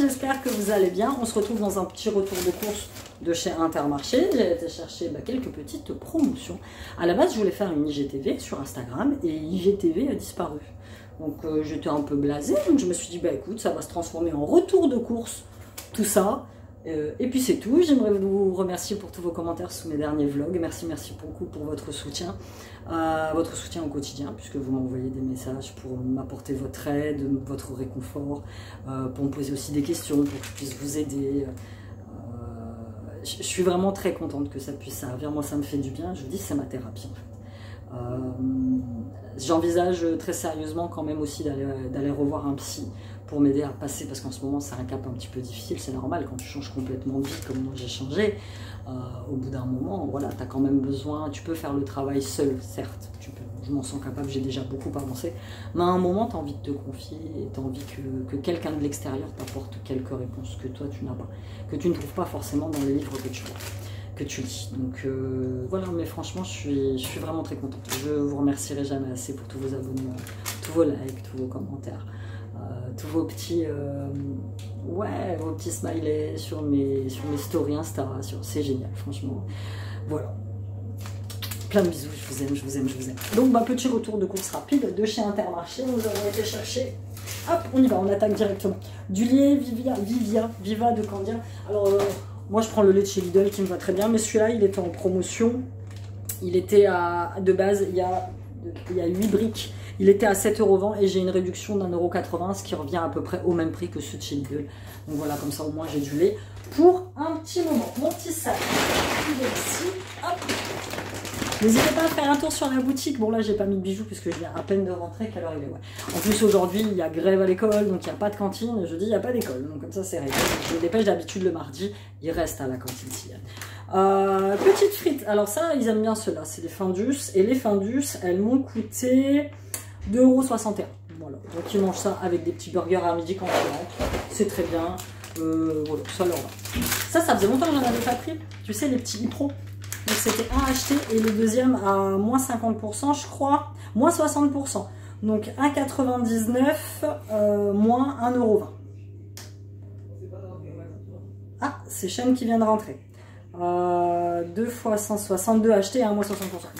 j'espère que vous allez bien. On se retrouve dans un petit retour de course de chez Intermarché. J'ai été chercher quelques petites promotions. À la base, je voulais faire une IGTV sur Instagram et IGTV a disparu. Donc j'étais un peu blasée, donc je me suis dit, bah écoute, ça va se transformer en retour de course, tout ça. Et puis c'est tout. J'aimerais vous remercier pour tous vos commentaires sous mes derniers vlogs. Merci beaucoup pour votre soutien au quotidien, puisque vous m'envoyez des messages pour m'apporter votre aide, votre réconfort, pour me poser aussi des questions, pour que je puisse vous aider. Je suis vraiment très contente que ça puisse servir. Moi, ça me fait du bien. Je vous dis, c'est ma thérapie en fait. J'envisage très sérieusement quand même aussi d'aller revoir un psy pour m'aider à passer, parce qu'en ce moment c'est un cap un petit peu difficile, c'est normal quand tu changes complètement de vie comme moi j'ai changé, au bout d'un moment, voilà, tu as quand même besoin, tu peux faire le travail seul, certes, tu peux, je m'en sens capable, j'ai déjà beaucoup avancé, mais à un moment tu as envie de te confier, et tu as envie que quelqu'un de l'extérieur t'apporte quelques réponses que toi tu n'as pas, que tu ne trouves pas forcément dans les livres que tu lis. Donc voilà, mais franchement je suis vraiment très contente. Je vous remercierai jamais assez pour tous vos abonnements, tous vos likes, tous vos commentaires, tous vos petits vos petits smileys sur mes stories Insta, c'est génial, franchement. Voilà, plein de bisous, je vous aime. Donc petit retour de course rapide de chez Intermarché. Nous avons été chercher, hop, on y va, on attaque directement du lait Viva de Candia. Alors moi je prends le lait de chez Lidl qui me va très bien, mais celui-là il était en promotion. Il était de base, il y a 8 briques, il était à 7,20 € et j'ai une réduction d'1,80 €, ce qui revient à peu près au même prix que ceux de chez Lidl. Donc voilà, comme ça au moins j'ai du lait pour un petit moment. Mon petit sac, il est ici, hop. N'hésitez pas à faire un tour sur la boutique. Bon là j'ai pas mis de bijoux puisque je viens à peine de rentrer. Quelle heure il est, ouais. En plus aujourd'hui il y a grève à l'école, donc il n'y a pas de cantine. Je dis il n'y a pas d'école, donc comme ça c'est réglé. Je me dépêche d'habitude le mardi, il reste à la cantine s'il y a. Petites frites, alors ça ils aiment bien ceux-là, c'est les Findus. Et les Findus, elles m'ont coûté 2,61 €. Voilà, donc ils mangent ça avec des petits burgers à midi quand ils rentrent. C'est très bien. Voilà, ça leur va. Ça faisait longtemps que j'en avais pas pris. Tu sais, les petits Ipro. Donc c'était un acheté et le deuxième à moins 50%, je crois. Moins 60%. Donc 1,99 moins 1,20 €. Ah, c'est Chen qui vient de rentrer. 2 fois 162 achetés à 1 moins 60%.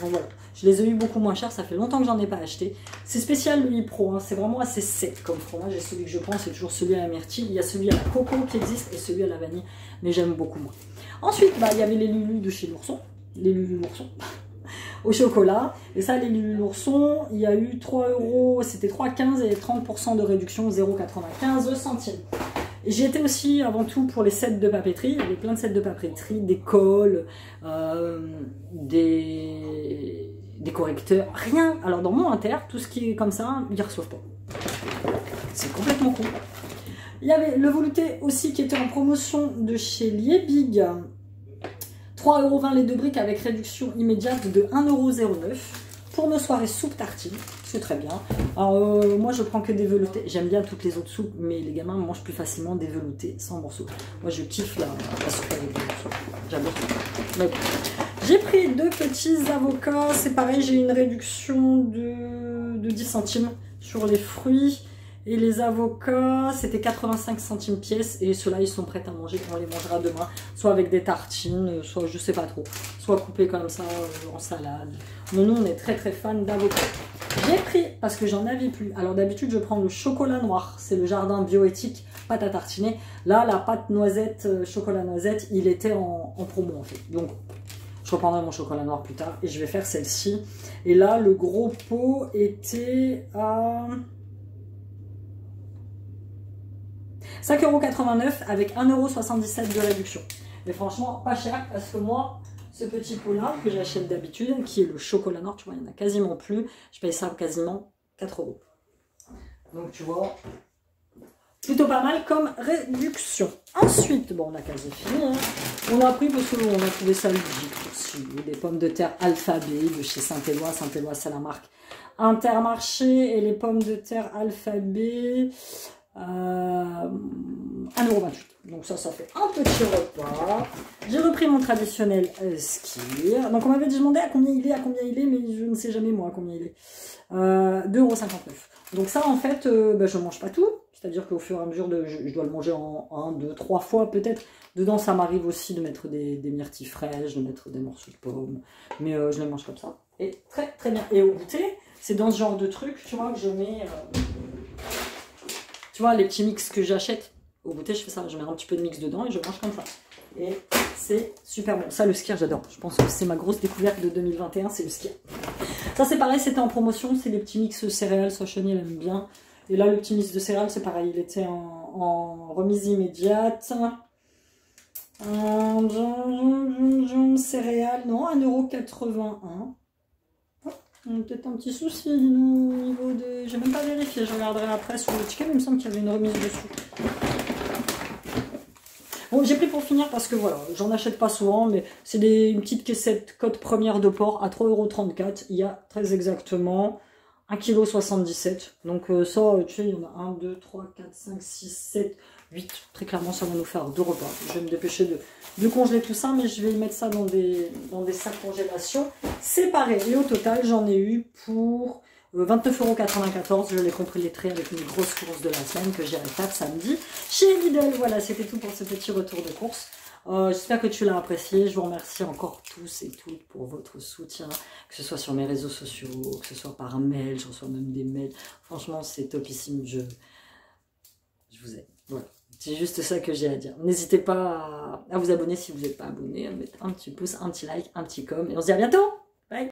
Donc voilà, je les ai eu beaucoup moins cher, ça fait longtemps que j'en ai pas acheté. C'est spécial le Ipro, hein. C'est vraiment assez sec comme fromage et celui que je prends c'est toujours celui à la myrtille. Il y a celui à la coco qui existe et celui à la vanille, mais j'aime beaucoup moins. Ensuite, il y avait les Lulu de chez l'ourson, les Lulu l'ourson au chocolat. Et ça, les Lulu l'ourson, il y a eu 3 €, c'était 3,15 € et 30% de réduction, 0,95 centimes. J'y étais aussi avant tout pour les sets de papeterie. Il y avait plein de sets de papeterie, des cols, des correcteurs, rien. Alors dans mon inter, tout ce qui est comme ça, ils ne reçoivent pas. C'est complètement cool. Il y avait le velouté aussi qui était en promotion de chez Liebig. 3,20 € les 2 briques avec réduction immédiate de 1,09 € pour nos soirées soupe tartine. C'est très bien. Alors moi je prends que des veloutés. J'aime bien toutes les autres soupes, mais les gamins mangent plus facilement des veloutés sans morceaux. Moi je kiffe la soupe avec des morceaux. J'adore. Bon. J'ai pris 2 petits avocats. C'est pareil, j'ai une réduction de 10 centimes sur les fruits. Et les avocats, c'était 85 centimes pièce. Et ceux-là, ils sont prêts à manger. On les mangera demain. Soit avec des tartines, soit je sais pas trop. Soit coupés comme ça en salade. Mais nous, on est très fan d'avocats. J'ai pris, parce que j'en avais plus. Alors d'habitude, je prends le chocolat noir. C'est le jardin bioéthique, pâte à tartiner. Là, la pâte noisette, chocolat noisette, il était en promo en fait. Donc, je reprendrai mon chocolat noir plus tard. Et je vais faire celle-ci. Et là, le gros pot était à 5,89 € avec 1,77 € de réduction. Mais franchement, pas cher parce que moi, ce petit pot-là que j'achète d'habitude, qui est le chocolat noir, tu vois, il n'y en a quasiment plus. Je paye ça quasiment 4 €. Donc tu vois, plutôt pas mal comme réduction. Ensuite, bon, on a quasi fini. Hein. On a pris parce qu'on a trouvé ça logique aussi. Des pommes de terre Alphabet de chez Saint-Éloi. Saint-Éloi, c'est la marque Intermarché. Et les pommes de terre Alphabet, 1,28 €. Donc ça fait un petit repas. J'ai repris mon traditionnel skir. Donc on m'avait demandé à combien il est, mais je ne sais jamais moi à combien il est. 2,59 €. Donc ça en fait, je mange pas tout. C'est-à-dire qu'au fur et à mesure, je dois le manger en 1, 2, 3 fois peut-être. Dedans, ça m'arrive aussi de mettre des myrtilles fraîches, de mettre des morceaux de pommes. Mais je les mange comme ça. Et très très bien. Et au goûter, c'est dans ce genre de truc, tu vois, que je mets... tu vois, les petits mix que j'achète. Au goûter, je fais ça. Je mets un petit peu de mix dedans et je mange comme ça. Et c'est super bon. Ça, le skyr, j'adore. Je pense que c'est ma grosse découverte de 2021, c'est le skyr. Ça, c'est pareil, c'était en promotion. C'est les petits mix céréales. Sochoni, elle aime bien. Et là, le petit mix de céréales, c'est pareil. Il était en remise immédiate. Céréales, non, 1,81 €. On a peut-être un petit souci au niveau de... J'ai même pas vérifié. Je regarderai après sur le ticket. Mais il me semble qu'il y avait une remise dessus. Bon, j'ai pris pour finir parce que voilà, j'en achète pas souvent, mais c'est une petite caissette Côte Première de porc à 3,34 €. Il y a très exactement 1,77 kg. Donc ça, tu sais, il y en a 1, 2, 3, 4, 5, 6, 7, 8. Très clairement, ça va nous faire 2 repas. Je vais me dépêcher de congeler tout ça, mais je vais mettre ça dans des sacs congélation séparés. Et au total, j'en ai eu pour 29,94 €. Je l'ai compris les traits avec une grosse course de la semaine que j'irai faire samedi chez Lidl. Voilà, c'était tout pour ce petit retour de course. J'espère que tu l'as apprécié. Je vous remercie encore tous et toutes pour votre soutien, que ce soit sur mes réseaux sociaux, que ce soit par mail, je reçois même des mails. Franchement, c'est topissime. Je vous aime. Voilà. C'est juste ça que j'ai à dire. N'hésitez pas à vous abonner si vous n'êtes pas abonné, à mettre un petit pouce, un petit like, un petit com. Et on se dit à bientôt. Bye.